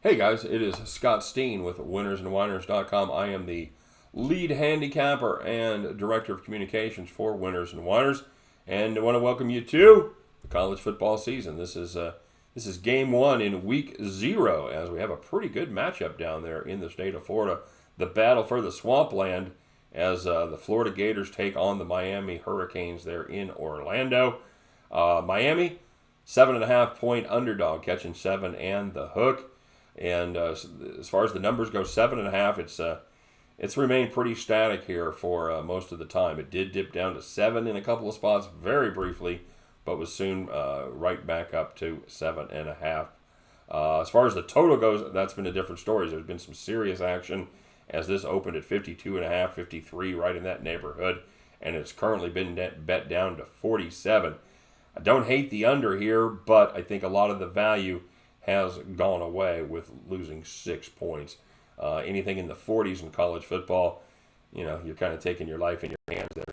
Hey guys, it is Scott Steehn with winnersandwhiners.com. I am the lead handicapper and director of communications for Winners and Whiners, and I want to welcome you to the college football season. This is game one in week 0, as we have a pretty good matchup down there in the state of Florida. The battle for the swampland as the Florida Gators take on the Miami Hurricanes there in Orlando. Miami, 7.5-point underdog, catching 7 and the hook. And as far as the numbers go, 7.5. It's remained pretty static here for most of the time. It did dip down to 7 in a couple of spots very briefly, but was soon right back up to 7.5. As far as the total goes, that's been a different story. There's been some serious action as this opened at 52.5, 53, right in that neighborhood, and it's currently been bet down to 47. I don't hate the under here, but I think a lot of the value has gone away with losing 6 points. Anything in the 40s in college football, you're kind of taking your life in your hands there.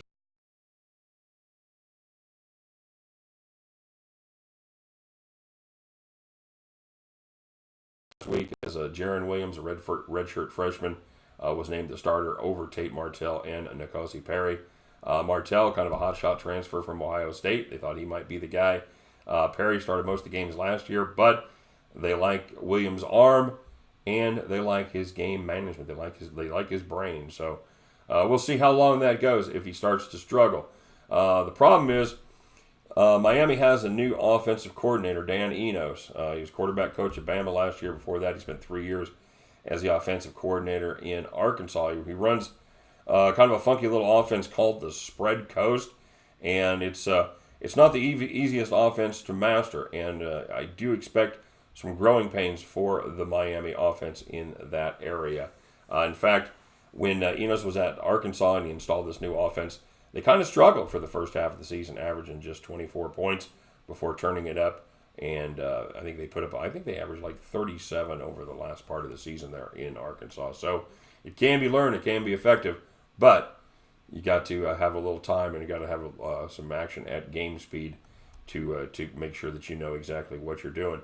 This week, as Jaron Williams, a redshirt freshman, was named the starter over Tate Martell and N'Kosi Perry. Martell, kind of a hotshot transfer from Ohio State. They thought he might be the guy. Perry started most of the games last year, but they like Williams' arm, and they like his game management. They like his brain. So we'll see how long that goes if he starts to struggle. The problem is Miami has a new offensive coordinator, Dan Enos. He was quarterback coach at Bama last year. Before that, he spent 3 years as the offensive coordinator in Arkansas. He runs kind of a funky little offense called the Spread Coast, and it's not the easiest offense to master. And I do expect some growing pains for the Miami offense in that area. In fact, when Enos was at Arkansas and he installed this new offense, they kind of struggled for the first half of the season, averaging just 24 points before turning it up. And I think they averaged like 37 over the last part of the season there in Arkansas. So it can be learned, it can be effective, but you got to have a little time and you got to have some action at game speed to make sure that you know exactly what you're doing.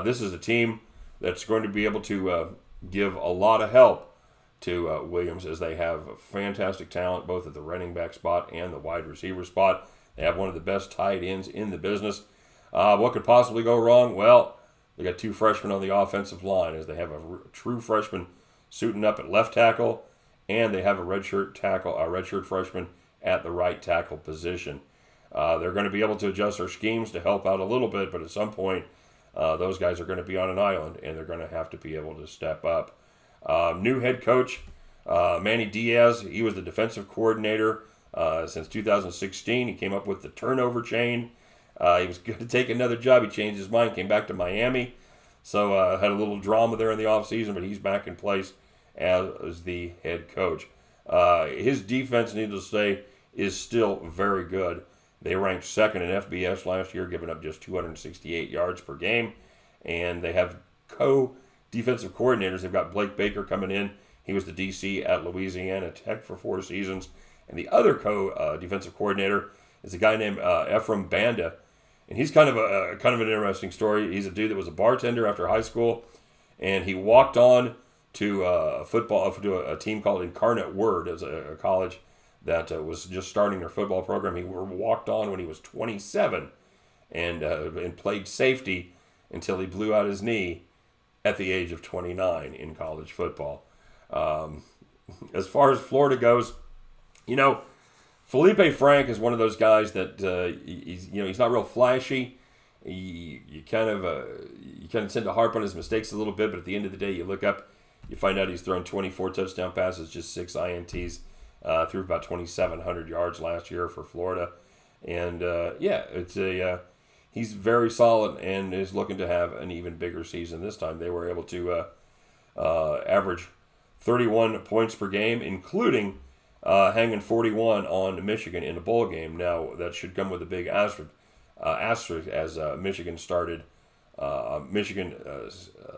This is a team that's going to be able to give a lot of help to Williams, as they have fantastic talent both at the running back spot and the wide receiver spot. They have one of the best tight ends in the business. What could possibly go wrong? Well, they got 2 freshmen on the offensive line, as they have a true freshman suiting up at left tackle, and they have a redshirt freshman at the right tackle position. They're going to be able to adjust their schemes to help out a little bit, but at some point, those guys are going to be on an island, and they're going to have to be able to step up. New head coach, Manny Diaz, he was the defensive coordinator since 2016. He came up with the turnover chain. He was going to take another job. He changed his mind, came back to Miami. So had a little drama there in the offseason, but he's back in place as the head coach. His defense, needless to say, is still very good. They ranked second in FBS last year, giving up just 268 yards per game. And they have co-defensive coordinators. They've got Blake Baker coming in. He was the DC at Louisiana Tech for 4 seasons. And the other co-defensive coordinator is a guy named Ephraim Banda. And he's kind of an interesting story. He's a dude that was a bartender after high school. And he walked on to a team called Incarnate Word, as a college that was just starting their football program. He walked on when he was 27 and played safety until he blew out his knee at the age of 29 in college football. As far as Florida goes, Felipe Frank is one of those guys that he's not real flashy. You kind of tend to harp on his mistakes a little bit, but at the end of the day, you look up, you find out he's thrown 24 touchdown passes, just 6 INTs. Threw about 2,700 yards last year for Florida. And, he's very solid and is looking to have an even bigger season this time. They were able to average 31 points per game, including hanging 41 on Michigan in a bowl game. Now, that should come with a big asterisk as Michigan started. Michigan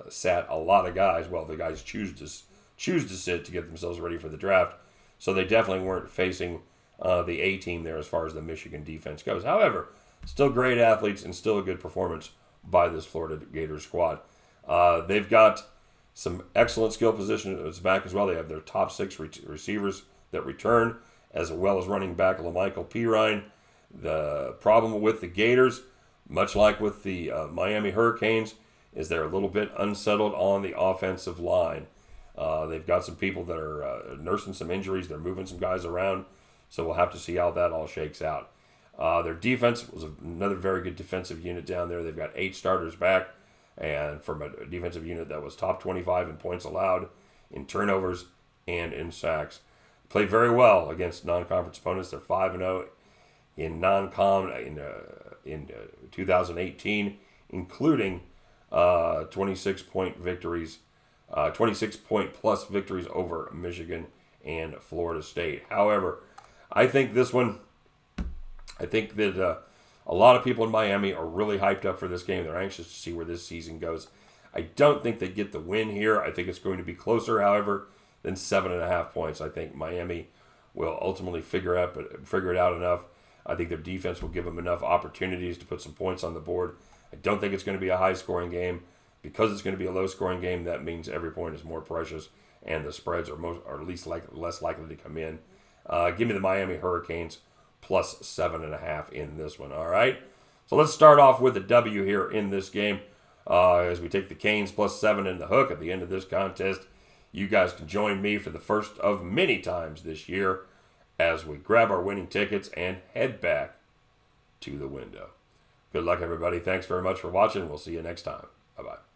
sat a lot of guys. Well, the guys choose to sit to get themselves ready for the draft. So they definitely weren't facing the A-team there as far as the Michigan defense goes. However, still great athletes and still a good performance by this Florida Gators squad. They've got Some excellent skill position is back as well. They have their top 6 receivers that return, as well as running back LaMichael Pirine. The problem with the Gators, much like with the Miami Hurricanes, is they're a little bit unsettled on the offensive line. They've got some people that are nursing some injuries. They're moving some guys around. So we'll have to see how that all shakes out. Their defense was another very good defensive unit down there. They've got 8 starters back, and from a defensive unit that was top 25 in points allowed, in turnovers, and in sacks. Played very well against non-conference opponents. They're 5-0 in non-con in 2018, including 26-point victories, 26-point plus victories over Michigan and Florida State. However, I think that a lot of people in Miami are really hyped up for this game. They're anxious to see where this season goes. I don't think they get the win here. I think it's going to be closer, however, than 7.5 points. I think Miami will ultimately figure it out enough. I think their defense will give them enough opportunities to put some points on the board. I don't think it's going to be a high-scoring game. Because it's going to be a low-scoring game, that means every point is more less likely to come in. Give me the Miami Hurricanes plus 7.5 in this one. All right. So let's start off with a W here in this game as we take the Canes plus 7 in the hook at the end of this contest. You guys can join me for the first of many times this year as we grab our winning tickets and head back to the window. Good luck, everybody. Thanks very much for watching. We'll see you next time. Bye-bye.